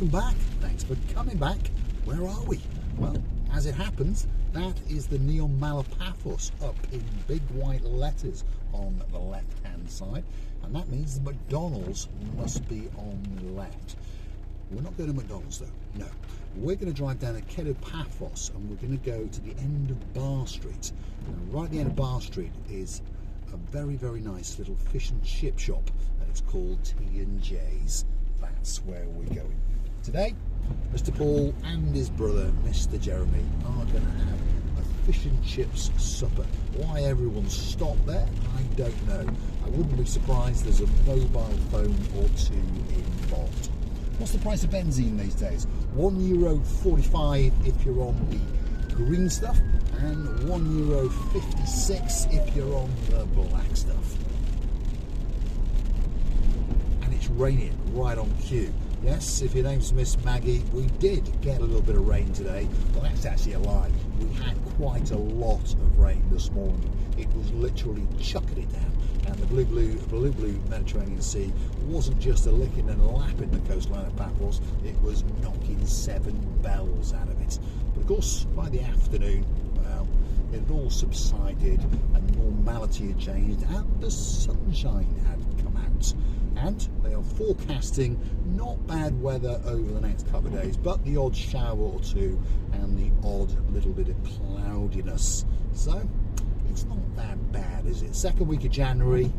welcome back. Thanks for coming back. Where are we? Well, as it happens, that is the Neon Mala Paphos up in big white letters on the left-hand side, and that means the McDonald's must be on the left. We're not going to McDonald's though, no. We're going to drive down to Paphos and we're going to go to the end of Bar Street. And right at the end of Bar Street is a very, very nice little fish and chip shop, and it's called T&J's. That's where we're going. Today, Mr. Paul and his brother, Mr. Jeremy, are going to have a fish and chips supper. Why everyone stopped there, I don't know. I wouldn't be surprised there's a mobile phone or two involved. What's the price of benzene these days? €1.45 if you're on the green stuff, and €1.56 if you're on the black stuff. And it's raining right on cue. Yes, if your name's Miss Maggie, we did get a little bit of rain today. Well, that's actually a lie. We had quite a lot of rain this morning. It was literally chucking it down. And the blue Mediterranean Sea wasn't just a licking and lapping the coastline of Paphos, it was knocking 7 bells out of it. But of course, by the afternoon, well, it had all subsided and normality had changed and the sunshine had come out. And they are forecasting not bad weather over the next couple of days, but the odd shower or two and the odd little bit of cloudiness. So it's not that bad, is it? Second week of January,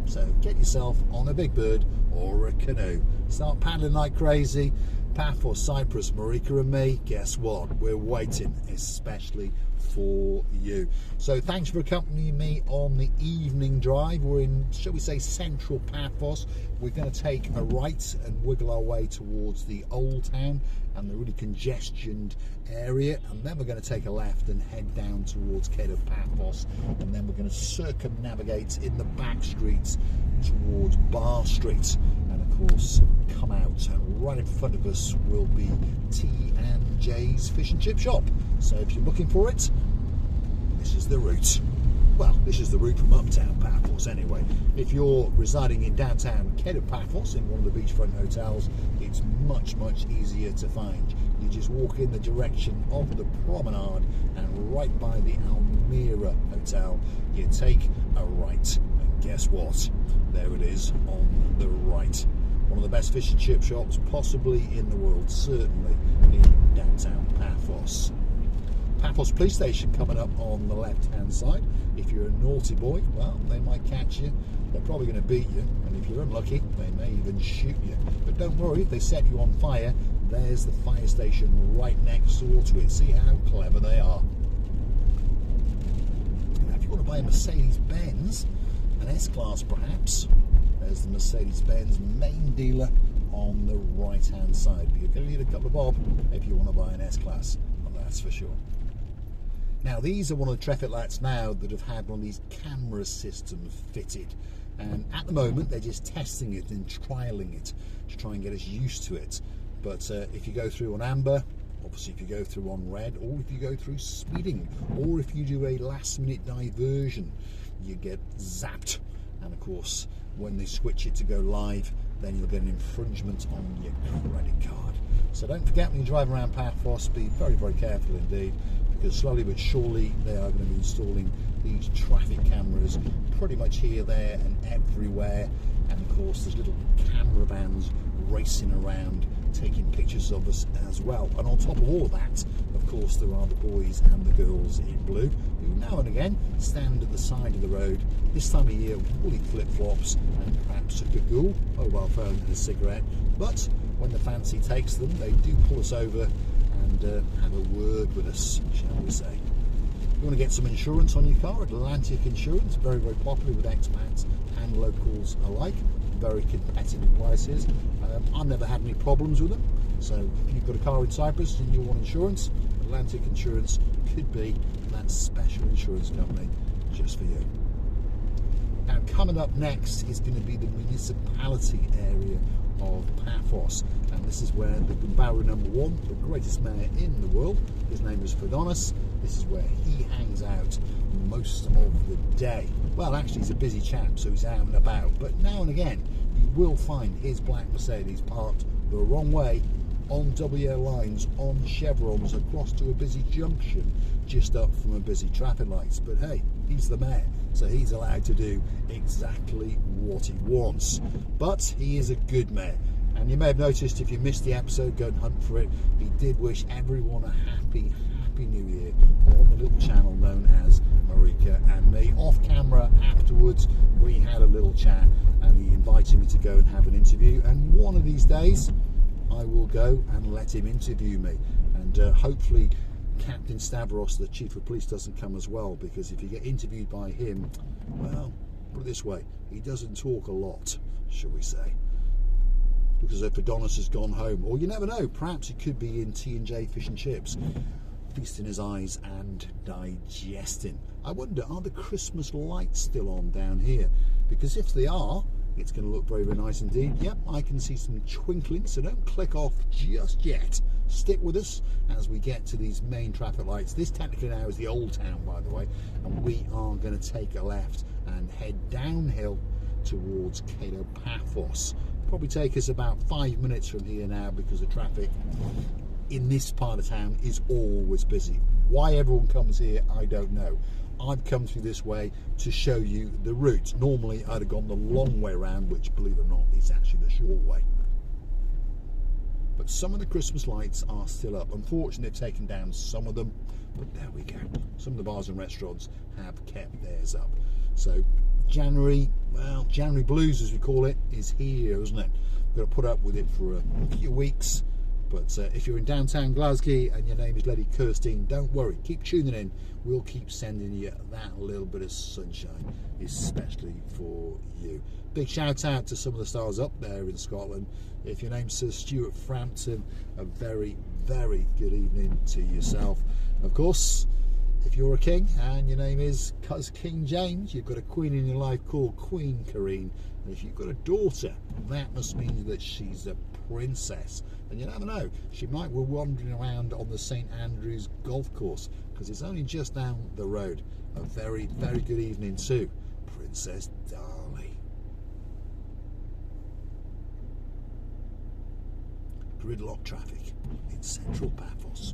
so get yourself on a big bird or a canoe. Start paddling like crazy. Paphos Cyprus, Marika and me, guess what? We're waiting, especially for you. So thanks for accompanying me on the evening drive. We're in, shall we say, central Paphos. We're going to take a right and wiggle our way towards the old town and the really congestioned area, and then we're going to take a left and head down towards Paphos, and then we're going to circumnavigate in the back streets towards Bar Street, and of course come out, and right in front of us will be T&J's fish and chip shop. So if you're looking for it, this is the route. Well, this is the route from uptown Paphos anyway. If you're residing in downtown Paphos in one of the beachfront hotels, it's much, much easier to find. You just walk in the direction of the promenade, and right by the Almira Hotel, you take a right. And guess what? There it is on the right. One of the best fish and chip shops possibly in the world, certainly in downtown Paphos. Paphos police station coming up on the left hand side. If you're a naughty boy, well, they might catch you. They're probably going to beat you, and if you're unlucky, they may even shoot you. But don't worry, if they set you on fire, there's the fire station right next door to it. See how clever they are. Now, if you want to buy a Mercedes-Benz, an S-Class perhaps, there's the Mercedes-Benz main dealer on the right hand side. But you're going to need a couple of bob if you want to buy an S-Class, well, that's for sure. Now, these are one of the traffic lights now that have had one of these camera systems fitted, and at the moment they're just testing it and trialling it to try and get us used to it. But if you go through on amber, obviously if you go through on red, or if you go through speeding, or if you do a last minute diversion, you get zapped. And of course, when they switch it to go live, then you'll get an infringement on your credit card. So don't forget, when you drive around Paphos, be very, very careful indeed, because slowly but surely they are going to be installing these traffic cameras pretty much here, there and everywhere. And of course there's little camera vans racing around taking pictures of us as well. And on top of all of that, of course, there are the boys and the girls in blue who now and again stand at the side of the road, this time of year fully flip-flops and perhaps a cagoule, mobile phone and a cigarette. But when the fancy takes them, they do pull us over and have a word with us, shall we say. You want to get some insurance on your car? Atlantic Insurance, very, very popular with expats and locals alike. Very competitive prices. I've never had any problems with them. So if you've got a car in Cyprus and you want insurance, Atlantic Insurance could be that special insurance company just for you. Now, coming up next is going to be the municipality area of Paphos, and this is where the Gumbaro #1, the greatest mayor in the world, his name is Paphos. This is where he hangs out most of the day. Well, actually he's a busy chap, so he's out and about, but now and again you will find his black Mercedes parked the wrong way on WA lines, on chevrons, across to a busy junction, just up from a busy traffic lights. But hey, he's the mayor, so he's allowed to do exactly what he wants. But he is a good mayor. And you may have noticed, if you missed the episode, go and hunt for it. He did wish everyone a happy New Year on the little channel known as Marika and me. Off camera afterwards, we had a little chat, and he invited me to go and have an interview. And one of these days, I will go and let him interview me. And hopefully, Captain Stavros, the Chief of Police, doesn't come as well, because if you get interviewed by him, well, put it this way, he doesn't talk a lot, shall we say. Because if Adonis has gone home, or you never know, perhaps he could be in T&J fish and chips, feasting his eyes and digesting. I wonder, are the Christmas lights still on down here? Because if they are, it's going to look very, very nice indeed. Yep, I can see some twinkling, so don't click off just yet. Stick with us as we get to these main traffic lights. This technically now is the old town, by the way, and we are going to take a left and head downhill towards Cato Paphos. Probably take us about 5 minutes from here now, because the traffic in this part of town is always busy. Why everyone comes here, I don't know. I've come through this way to show you the route. Normally I'd have gone the long way around, which, believe it or not, is actually the short way. But some of the Christmas lights are still up. Unfortunately, they've taken down some of them, but there we go. Some of the bars and restaurants have kept theirs up. So January, well, January blues as we call it, is here, isn't it? We've got to put up with it for a few weeks. But if you're in downtown Glasgow and your name is Lady Kirstine, don't worry, keep tuning in. We'll keep sending you that little bit of sunshine, especially for you. Big shout out to some of the stars up there in Scotland. If your name's Sir Stuart Frampton, a very, very good evening to yourself. Of course, if you're a king and your name is King James, you've got a queen in your life called Queen Karine. And if you've got a daughter, that must mean that she's a princess. And you never know, she might be wandering around on the St Andrews golf course, because it's only just down the road. A very, very good evening to Princess Darley. Gridlock traffic in central Paphos.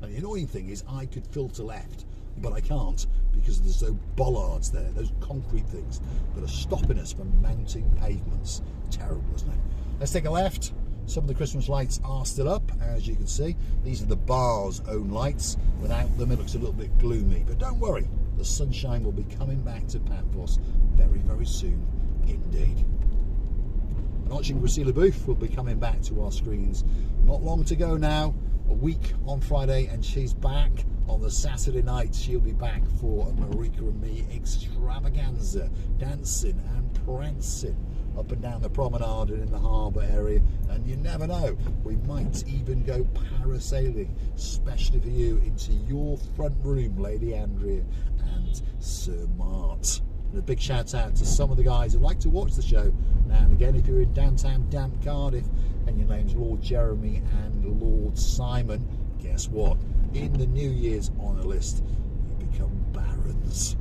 And the annoying thing is I could filter left, but I can't, because there's those bollards there, those concrete things that are stopping us from mounting pavements. Terrible, isn't it? Let's take a left. Some of the Christmas lights are still up, as you can see. These are the bar's own lights. Without them, it looks a little bit gloomy. But don't worry, the sunshine will be coming back to Paphos very, very soon indeed. And watching Priscilla Booth will be coming back to our screens not long to go now. A week on Friday, and she's back on the Saturday night. She'll be back for a Marika and me extravaganza, dancing and prancing up and down the promenade and in the harbour area. And you never know, we might even go parasailing, especially for you, into your front room, Lady Andrea and Sir Mart. And a big shout out to some of the guys who like to watch the show now and again. If you're in downtown damp Cardiff and your name's Lord Jeremy and Lord Simon, guess what? In the New Year's honour list, you become barons.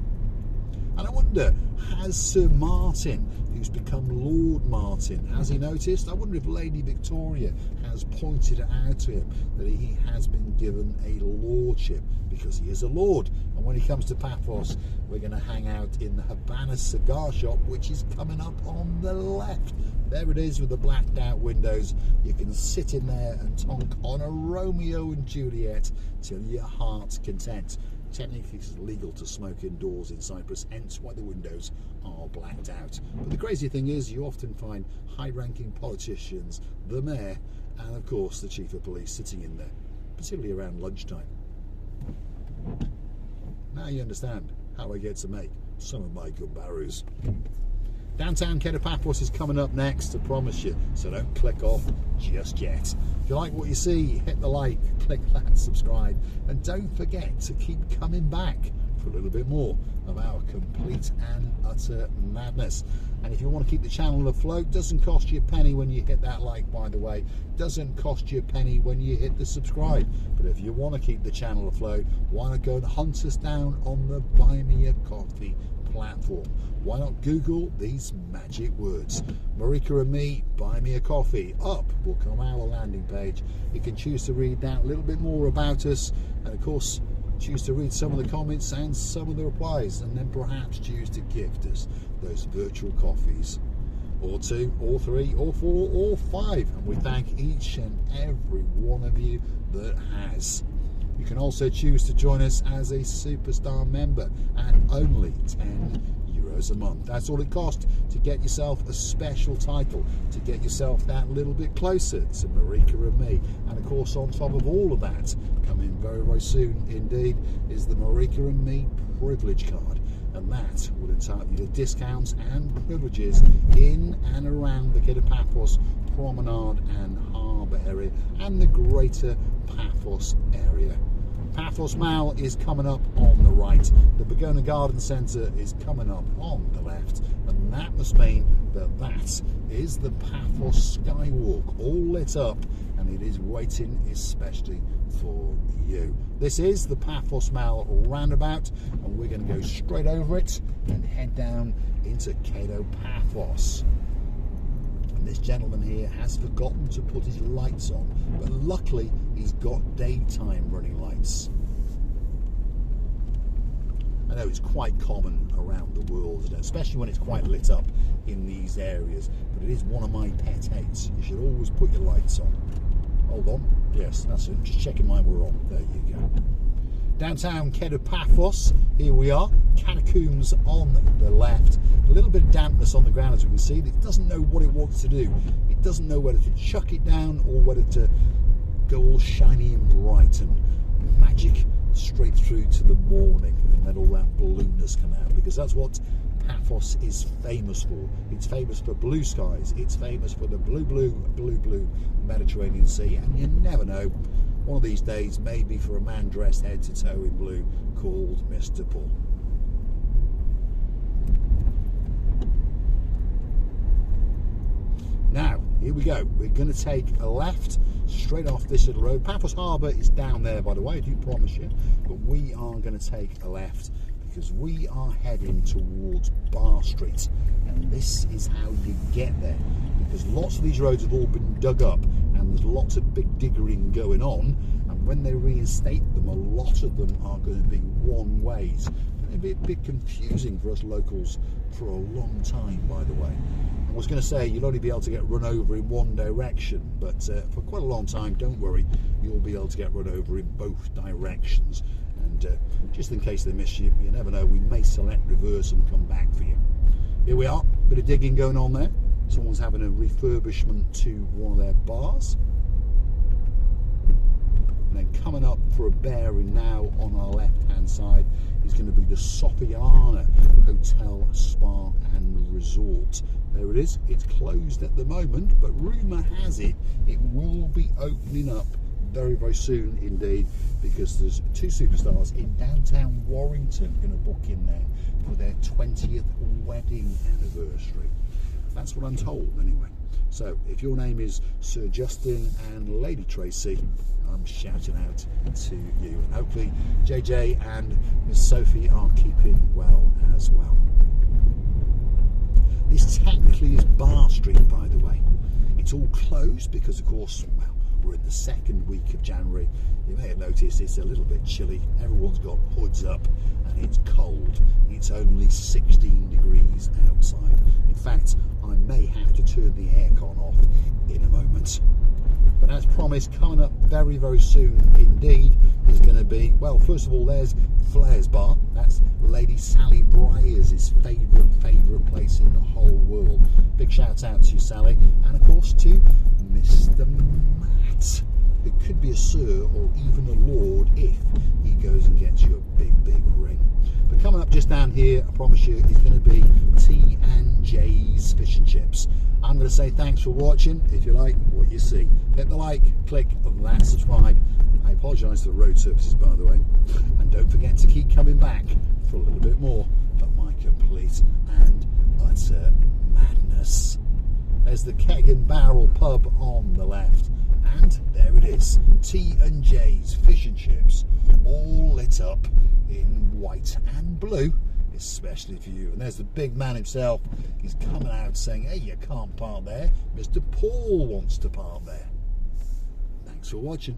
And I wonder, has Sir Martin, who's become Lord Martin, has he noticed? I wonder if Lady Victoria has pointed it out to him that he has been given a lordship, because he is a lord. And when he comes to Paphos, we're going to hang out in the Havana cigar shop, which is coming up on the left. There it is with the blacked out windows. You can sit in there and tonk on a Romeo and Juliet till your heart's content. Technically, it's illegal to smoke indoors in Cyprus, hence why the windows are blacked out. But the crazy thing is, you often find high-ranking politicians, the mayor, and of course the chief of police sitting in there, particularly around lunchtime. Now you understand how I get to make some of my good barrows. Downtown Cato Paphos is coming up next, I promise you, so don't click off just yet. If you like what you see, hit the like, click that subscribe, and don't forget to keep coming back for a little bit more of our complete and utter madness. And if you want to keep the channel afloat, doesn't cost you a penny when you hit that like, by the way, doesn't cost you a penny when you hit the subscribe. But if you want to keep the channel afloat, why not go and hunt us down on the Buy Me a Coffee platform. Why not Google these magic words? Marika and me, buy me a coffee. Up will come our landing page. You can choose to read that a little bit more about us, and of course choose to read some of the comments and some of the replies, and then perhaps choose to gift us those virtual coffees, or 2 or 3 or 4 or 5, and we thank each and every one of you that has. You can also choose to join us as a superstar member at only €10 a month. That's all it costs to get yourself a special title, to get yourself that little bit closer to Marika and me. And of course, on top of all of that, coming very, very soon indeed, is the Marika and me privilege card. And that will entitle you to discounts and privileges in and around the Kid of Paphos Promenade and Harbour area and the greater Paphos area. Paphos Mall is coming up on the right, the Begona Garden Centre is coming up on the left, and that must mean that that is the Paphos Skywalk, all lit up, and it is waiting especially for you. This is the Paphos Mall roundabout, and we're going to go straight over it and head down into Cato Paphos. And this gentleman here has forgotten to put his lights on, but luckily he's got daytime running lights. I know it's quite common around the world, especially when it's quite lit up in these areas, but it is one of my pet hates. You should always put your lights on. Hold on, yes, that's it, just checking mine were on. There you go. Downtown Cato Paphos, here we are, catacombs on the left. A little bit of dampness on the ground, as we can see. It doesn't know what it wants to do. It doesn't know whether to chuck it down or whether to go all shiny and bright and magic straight through to the morning and let all that blueness come out, because that's what Paphos is famous for. It's famous for blue skies. It's famous for the blue Mediterranean Sea, and you never know, one of these days, maybe for a man dressed head to toe in blue called Mr. Paul. Now, here we go. We're going to take a left straight off this little road. Paphos Harbour is down there, by the way, I do promise you. But we are going to take a left because we are heading towards Bar Street. And this is how you get there. Because lots of these roads have all been dug up and there's lots of big diggering going on. And when they reinstate them, a lot of them are going to be one ways. It'll be a bit confusing for us locals for a long time, by the way. I was going to say you'll only be able to get run over in one direction, but for quite a long time, don't worry, you'll be able to get run over in both directions. And just in case they miss you, you never know, we may select reverse and come back for you. Here we are, bit of digging going on there. Someone's having a refurbishment to one of their bars. And then coming up for a bearing now on our left-hand side is going to be the Sofiana Hotel, Spa and Resort. There it is. It's closed at the moment, but rumour has it it will be opening up very, very soon indeed, because there's 2 superstars in downtown Warrington going to book in there for their 20th wedding anniversary. That's what I'm told anyway. So if your name is Sir Justin and Lady Tracy, I'm shouting out to you. And hopefully JJ and Miss Sophie are keeping well as well. This technically is Bar Street, by the way. It's all closed because, of course, well, we're in the 2nd week of January. You may have noticed it's a little bit chilly. Everyone's got hoods up and it's cold. It's only 16 degrees outside. In fact, I may have to turn the aircon off in a moment. But as promised, coming up very, very soon indeed is going to be, well, first of all, there's Flair's Bar. That's Lady Sally Briers' favourite place in the whole world. Big shout out to you, Sally. And of course to Mr. Matt. It could be a sir or even a lord if he goes and gets you a big, big ring. But coming up just down here, I promise you, is going to be T&J's Fish and Chips. I'm going to say thanks for watching. If you like what you see, hit the like, click that subscribe. I apologise to the road surfaces, by the way. And don't forget to keep coming back for a little bit more of my complete and utter madness. There's the Keg and Barrel pub on the left. And there it is, T&J's Fish and Chips, all lit up in white and blue. especially for you. And there's the big man himself. He's coming out saying, hey, you can't park there. Mr. Paul wants to park there. Thanks for watching.